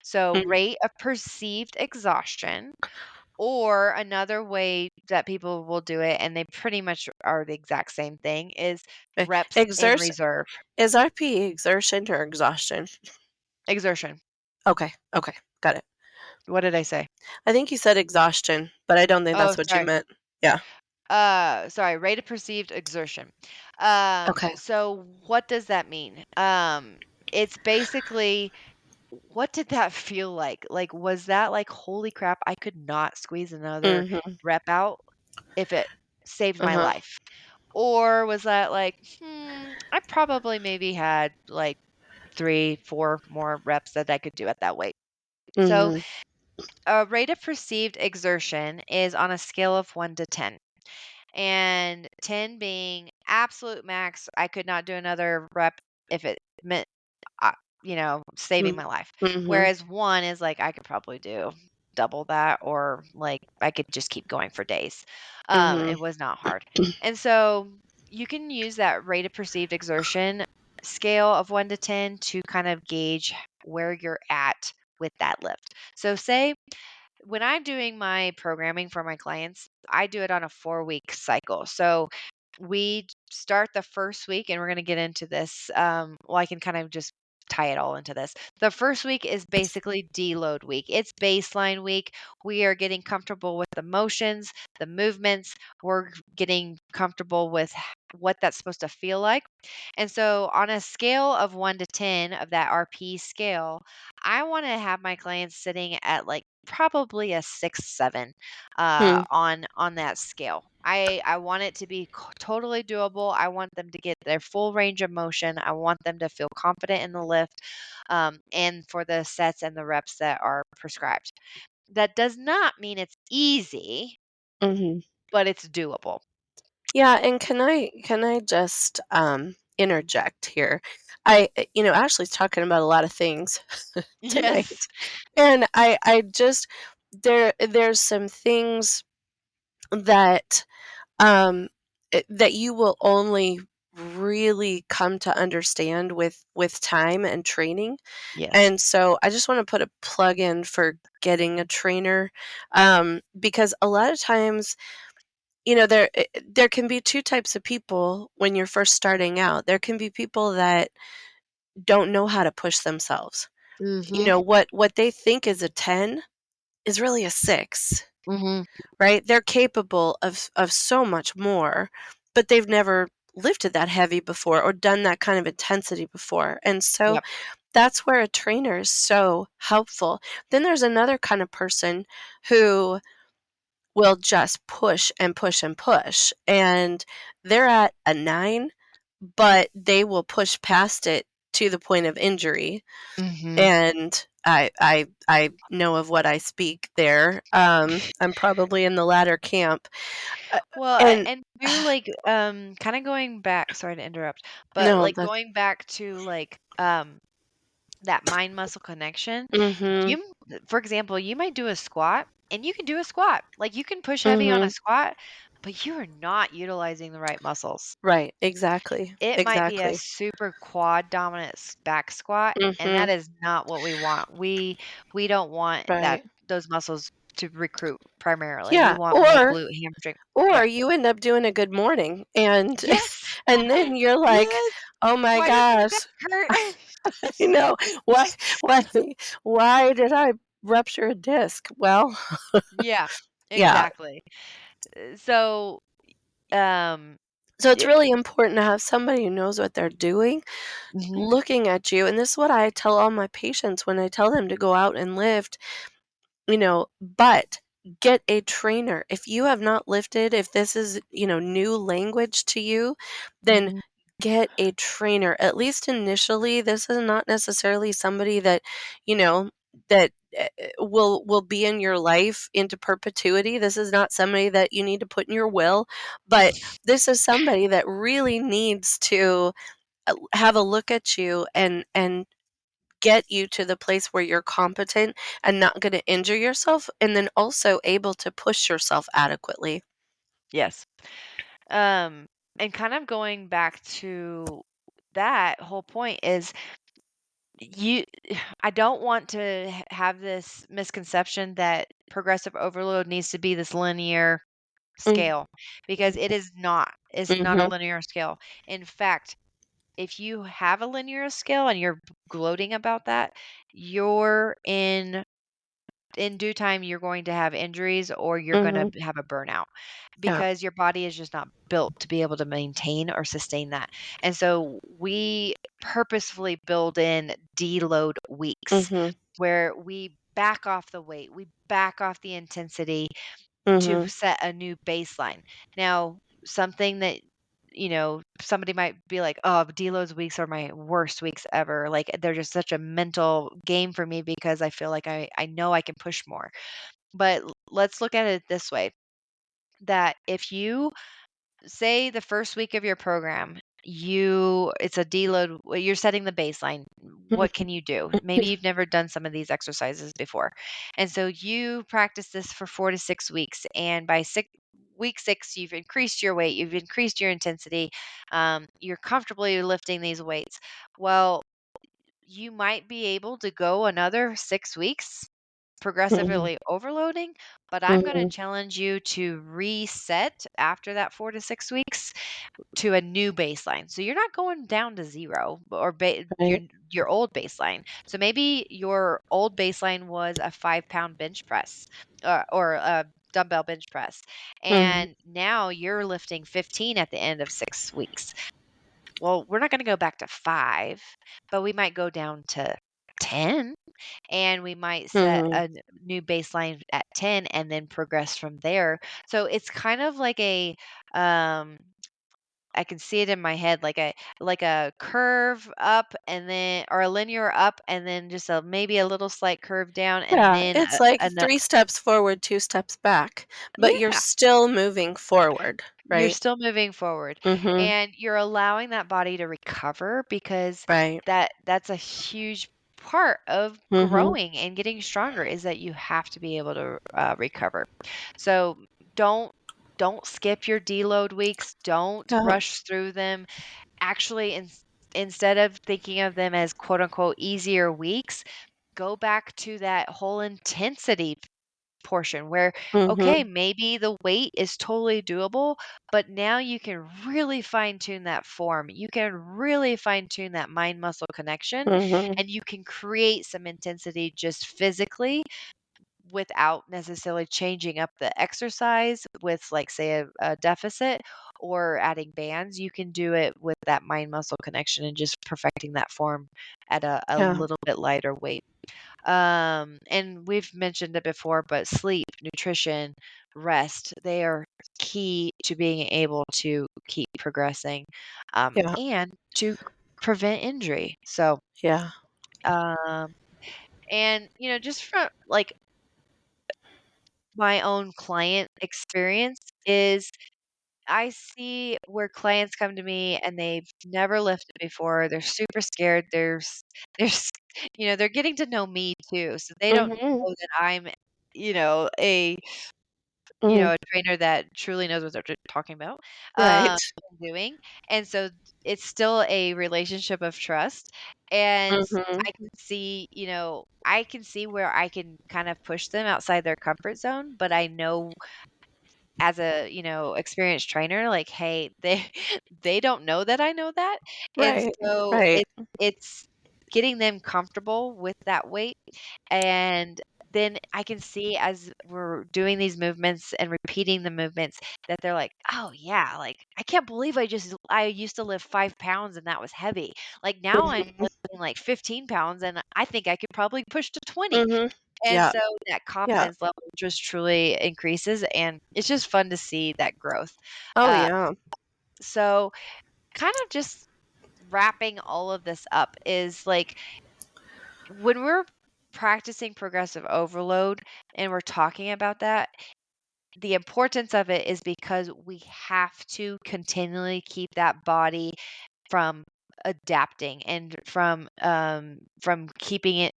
so Mhm. rate of perceived exhaustion, or another way that people will do it, and they pretty much are the exact same thing, is Eh, reps in exertion reserve. is RPE exertion or exhaustion? Exertion. Okay, okay, got it. What did I say? I think you said exhaustion, but I don't think Oh, that's what you sorry. meant. Yeah. Sorry, rate of perceived exertion. Okay. So what does that mean? It's basically what did that feel like? Like, was that like, holy crap, I could not squeeze another Mhm. rep out if it saved my Uh-huh. life? Or was that like, I probably maybe had like 3, 4 more reps that I could do at that weight. So Mhm. A rate of perceived exertion is on a scale of 1 to 10, and 10 being absolute max. I could not do another rep if it meant, uh, saving Mm, my life. mhm, Whereas 1 is like, I could probably do double that, or like I could just keep going for days. mhm, It was not hard. And so you can use that rate of perceived exertion scale of 1 to 10 to kind of gauge where you're at with that lift. So, say when I'm doing my programming for my clients, I do it on a 4-week cycle. So we start the first week, and we're going to get into this. Well, I can kind of just tie it all into this. The first week is basically deload week. It's baseline week. We are getting comfortable with the motions, the movements. We're getting comfortable with what that's supposed to feel like. And so, on a scale of 1 to 10 of that RP scale, I want to have my clients sitting at like probably a 6, 7 hmm, on that scale. I want it to be totally doable. I want them to get their full range of motion. I want them to feel confident in the lift, and for the sets and the reps that are prescribed. That does not mean it's easy, mhm. but it's doable. Yeah, and can I just, interject here? Ashley's talking about a lot of things Yes. tonight, and I just there's some things that, um, that you will only really come to understand with time and training, Yes. and so I just wanna put a plug in for getting a trainer, because a lot of times there can be 2 types of people when you're first starting out. There can be people that don't know how to push themselves. Mhm. What they think is a 10 is really a 6, Mhm. right? They're capable of so much more, but they've never lifted that heavy before or done that kind of intensity before, and so Yep. that's where a trainer is so helpful. Then there's another kind of person who will just push and push and push, and they're at a 9, but they will push past it to the point of injury, Mhm. and I know of what I speak there. I'm probably in the latter camp, uh, Well, and and do like kind of going back, sorry to interrupt, but no, like the going back to like that mind muscle connection. mhm, For example, you might do a squat, and you can do a squat. Like, you can push heavy on a mhm, squat, but you are not utilizing the right muscles. right, exactly, It might be a exactly, super quad dominant back squat, and that mhm, is not what we want. We don't want that, right. those muscles to recruit primarily. We Yeah, want more or glute hamstring. Yeah. or you end up doing a good morning and Yes. and then you're like, Yes. "Oh my Why does my gosh, back hurt? you Yes. know, why why why did I rupture a disc?" Well, Yeah, yeah. exactly. So, um, So it's it really important to have somebody who knows what they're doing mhm, looking at you, and this is what I tell all my patients when I tell them to go out and lift. But get a trainer. If you have not lifted, if this is, new language to you, then mhm. get a trainer. At least initially, this is not necessarily somebody that, you know, that will be in your life into perpetuity. This is not somebody that you need to put in your will, but this is somebody that really needs to have a look at you and get you to the place where you're competent and not gonna injure yourself, and then also able to push yourself adequately. Yes. Um, and kind of going back to that whole point is, you I don't want to have this misconception that progressive overload needs to be this linear Mm, scale, because it is not. It's not a mhm, linear scale. In fact, if you have a linear scale and you're gloating about that, you're in due time, you're going to have injuries, or you're going to mhm, have a burnout, yeah, because your body is just not built to be able to maintain or sustain that. And so we purposefully build in deload weeks mhm, where we back off the weight, we back off the intensity to mhm, set a new baseline. Now, something that somebody might be like, "Oh, deloads weeks are my worst weeks ever." Like they're just such a mental game for me because I feel like I know I can push more. But let's look at it this way, that if you say the first week of your program, it's a deload, you're setting the baseline. What Mhm. can you do? Maybe you've never done some of these exercises before. And so you practice this for 4 to 6 weeks. And by week 6, you've increased your weight, you've increased your intensity, you're comfortably lifting these weights. Well, you might be able to go another 6 weeks Mhm. progressively overloading, but I'm going to Mhm. challenge you to reset after that 4 to 6 weeks to a new baseline. So you're not going down to zero or Right. your old baseline. So maybe your old baseline was a 5 pound bench press, or a dumbbell bench press, Mhm. and now you're lifting 15 at the end of 6 weeks. Well, we're not going to go back to 5, but we might go down to 10, and we might set Mhm. a new baseline at 10 and then progress from there. So it's kind of like um I can see it in my head, like a curve up, and then, or a linear up, and then just a maybe a little slight curve down, and Yeah, then it's like a 3 steps forward, 2 steps back, but you're yeah. still moving forward, You're right? still moving forward, Mhm. and you're allowing that body to recover, because Right. that's a huge part of Mhm. growing and getting stronger, is that you have to be able to recover. So don't don't skip your deload weeks. Don't Yeah. rush through them. Actually, instead of thinking of them as quote unquote easier weeks, go back to that whole intensity portion where, okay, Mhm. maybe the weight is totally doable, but now you can really fine tune that form. You can really fine tune that mind muscle connection, Mhm. and you can create some intensity just physically without necessarily changing up the exercise with, like, say, a deficit or adding bands. You can do it with that mind muscle connection and just perfecting that form at a Yeah. little bit lighter weight. And we've mentioned it before, but sleep, nutrition, rest, they are key to being able to keep progressing, Yeah. and to prevent injury. So, Yeah. um, and just from like my own client experience, is I see where clients come to me and they've never lifted before. They're super scared. They're getting to know me too. So they don't Mhm. know that I'm, a Mhm. a trainer that truly knows what they're talking about, Right. and doing. And so it's still a relationship of trust. And Mhm. I can see where I can kind of push them outside their comfort zone, but I know, as a, experienced trainer, like, hey, they they don't know that I know that. And Right. so Right. it's getting them comfortable with that weight. And then I can see, as we're doing these movements and repeating the movements, that they're like, "Oh yeah, like I can't believe I used to lift 5 pounds and that was heavy. Like now I'm Mhm. lifting like 15 pounds and I think I could probably push to 20." Mhm. And Yeah. so that Yeah. confidence level just truly increases, and it's just fun to see that growth. Oh, Uh, yeah. so kind of just wrapping all of this up is like, when we're practicing progressive overload and we're talking about that, the importance of it is because we have to continually keep that body from adapting and from keeping it,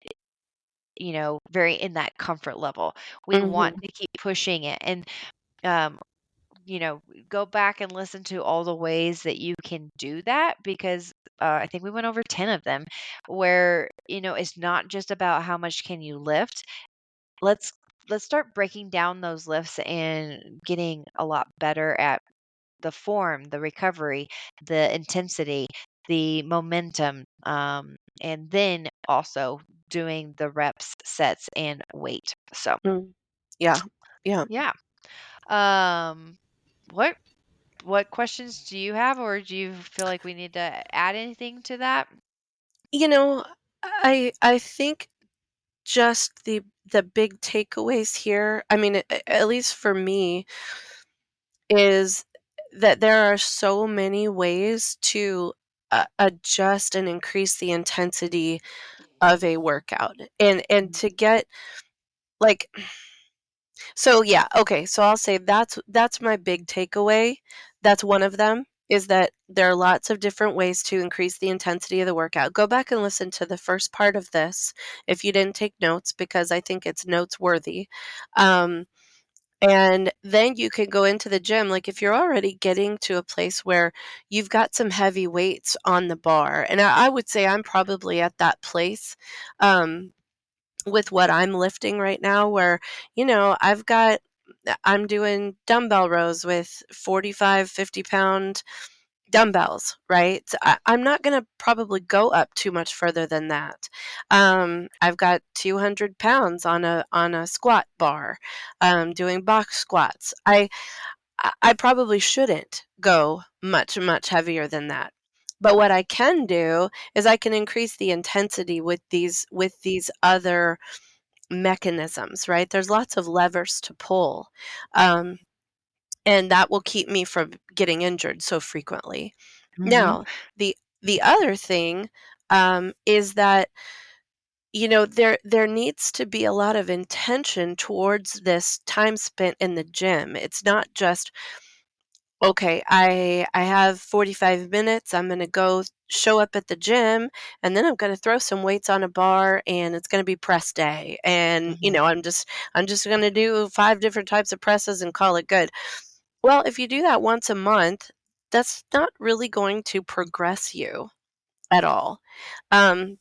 very in that comfort level. We want Mhm. to keep pushing it, and um, you know, go back and listen to all the ways that you can do that, because I think we went over 10 of them, where, it's not just about how much can you lift. Let's let's start breaking down those lifts and getting a lot better at the form, the recovery, the intensity, the momentum, and then also doing the reps, sets, and weight. So, Mm. Yeah. Yeah. yeah. Um, what what questions do you have, or do you feel like we need to add anything to that? You know, I think just the big takeaways here, I mean, at least for me, is that there are so many ways to adjust and increase the intensity of a workout, and Mhm, to get like so yeah, okay, so I'll say that's my big takeaway. That's one of them, is that there are lots of different ways to increase the intensity of the workout. Go back and listen to the first part of this if you didn't take notes, because I think it's notes worthy. Um, and then you can go into the gym, like, if you're already getting to a place where you've got some heavy weights on the bar, and I would say I'm probably at that place, um, with what I'm lifting right now where, I'm doing dumbbell rows with 45, 50-pound dumbbells, right? So I'm not gonna probably go up too much further than that. I've got 200 pounds on a squat bar, doing box squats. I probably shouldn't go much, much heavier than that. But what I can do is I can increase the intensity with these other mechanisms, right? There's lots of levers to pull, um, and that will keep me from getting injured so frequently. mhm, Now, the other thing, is that, there needs to be a lot of intention towards this time spent in the gym. It's not just, okay, I have 45 minutes. I'm going to go show up at the gym, and then I'm going to throw some weights on a bar, and it's going to be press day. And, mhm. I'm just going to do 5 different types of presses and call it good. Well, if you do that once a month, that's not really going to progress you at all. Um,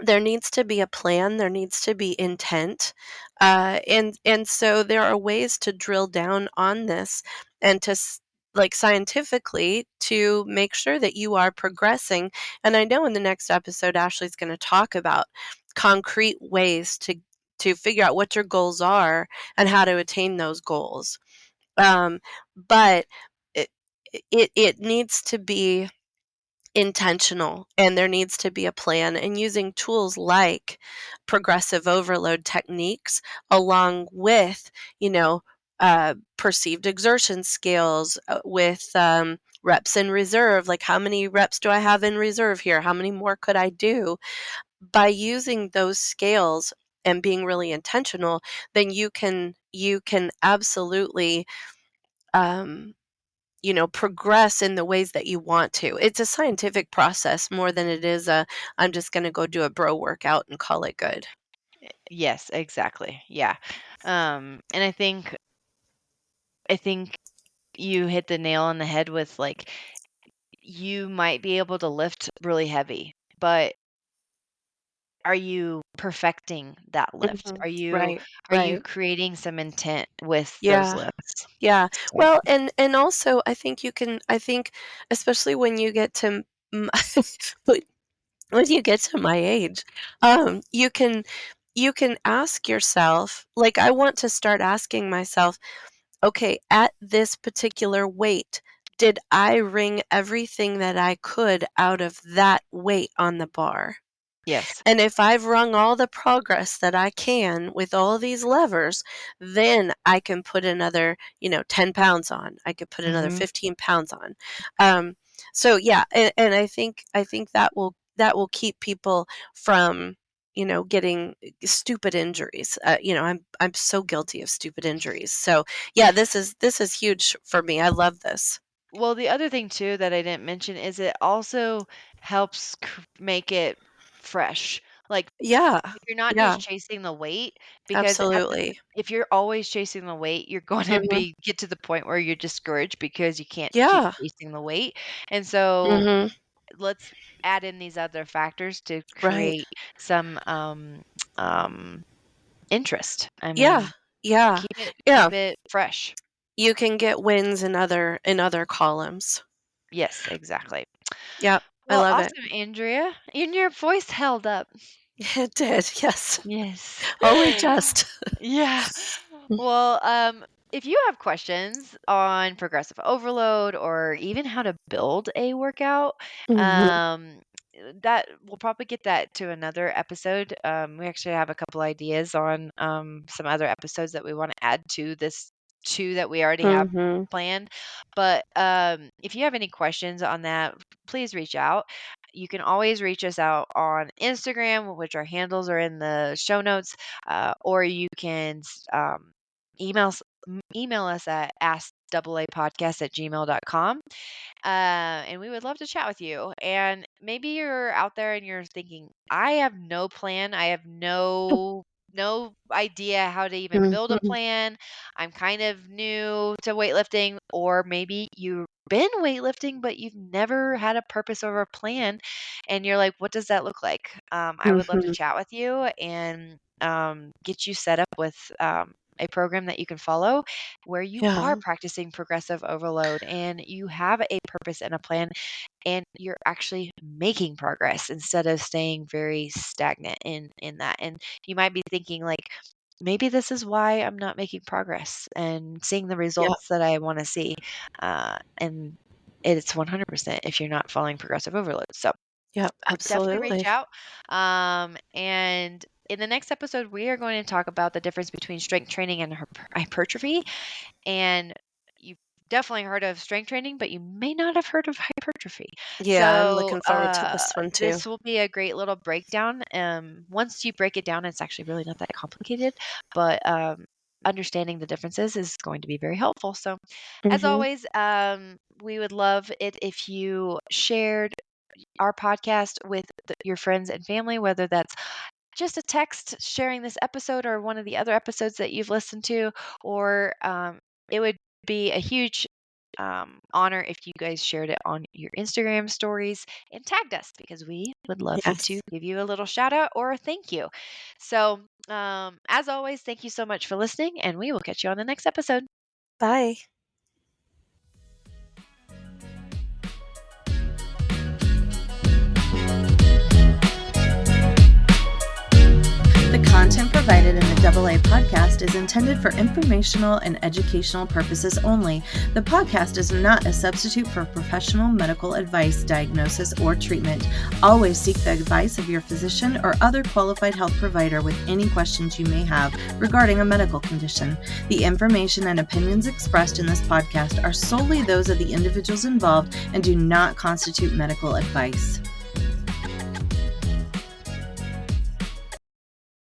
there needs to be a plan, there needs to be intent, and so there are ways to drill down on this and like, scientifically, to make sure that you are progressing. And I know in the next episode Ashley's going to talk about concrete ways to figure out what your goals are and how to attain those goals. But it it needs to be intentional, and there needs to be a plan, and using tools like progressive overload techniques along with, perceived exertion scales, with reps in reserve, like, how many reps do I have in reserve here, how many more could I do. By using those scales and being really intentional, then you can absolutely, um, progress in the ways that you want to. It's a scientific process more than it is a, I'm just going to go do a bro workout and call it good. Yes, exactly, yeah. And I think you hit the nail on the head with, like, you might be able to lift really heavy, but are you perfecting that lift? Mhm. Are you Right, are you right. creating some intent with those Yeah, lifts? yeah. So Well, and also I think especially when you get to m- when when you get to my age, you can ask yourself, like, I want to start asking myself, okay, at this particular weight, did I wring everything that I could out of that weight on the bar? yes. And if I've wrung all the progress that I can with all these levers, then I can put another, 10 pounds on. I could put another Mhm. 15 pounds on. Um, so yeah, and I think that will keep people from, getting stupid injuries. I'm so guilty of stupid injuries. So yeah, this is huge for me. I love this. Well, the other thing too that I didn't mention is it also helps make it fresh. Like, Yeah. if you're not Yeah. just chasing the weight, because Absolutely. if you're always chasing the weight, you're going to Mhm. be get to the point where you're discouraged because you can't keep Yeah. chasing the weight. And so Mhm. let's add in these other factors to Right. create some um interest. I Yeah, mean, yeah, keep it yeah. keep it fresh. You can get wins in other columns. Yes, exactly. Yep, I Well, love it. awesome, Andrea. And your voice held up. It did, yes. Yes. Only just. Yeah. Well, if you have questions on progressive overload or even how to build a workout, Mhm. um, that we'll probably get that to another episode. We actually have a couple ideas on some other episodes that we want to add to this 2 that we already have Mhm. planned. But if you have any questions on that, please reach out. You can always reach us out on Instagram, which our handles are in the show notes, or you can email email us at askAApodcast@gmail.com. And we would love to chat with you. And maybe you're out there and you're thinking, I have no plan. I have no idea how to even build a Mhm. plan. I'm kind of new to weightlifting, or maybe you've been weightlifting, but you've never had a purpose or a plan. And you're like, what does that look like? I would love to Mhm. chat with you and get you set up with a program that you can follow where you are Yeah. practicing progressive overload and you have a purpose and a plan and you're actually making progress instead of staying very stagnant in that. And you might be thinking like, maybe this is why I'm not making progress and seeing the Yeah. results that I want to see. And it's 100% if you're not following progressive overload. So Yep, definitely reach absolutely. out. And in the next episode, we are going to talk about the difference between strength training and hypertrophy. And you've definitely heard of strength training, but you may not have heard of hypertrophy. Yeah, I'm So looking forward to this one too. this will be a great little breakdown. Once you break it down, it's actually really not that complicated, but understanding the differences is going to be very helpful. So, as Mhm. always, we would love it if you shared our podcast with your friends and family, whether that's just a text sharing this episode or one of the other episodes that you've listened to, or it would be a huge honor if you guys shared it on your Instagram stories and tagged us because we would love to Yes. give you a little shout out or a thank you. So, as always, thank you so much for listening, and we will catch you on the next episode. Bye. The content provided in the AA podcast is intended for informational and educational purposes only. The podcast is not a substitute for professional medical advice, diagnosis, or treatment. Always seek the advice of your physician or other qualified health provider with any questions you may have regarding a medical condition. The information and opinions expressed in this podcast are solely those of the individuals involved and do not constitute medical advice.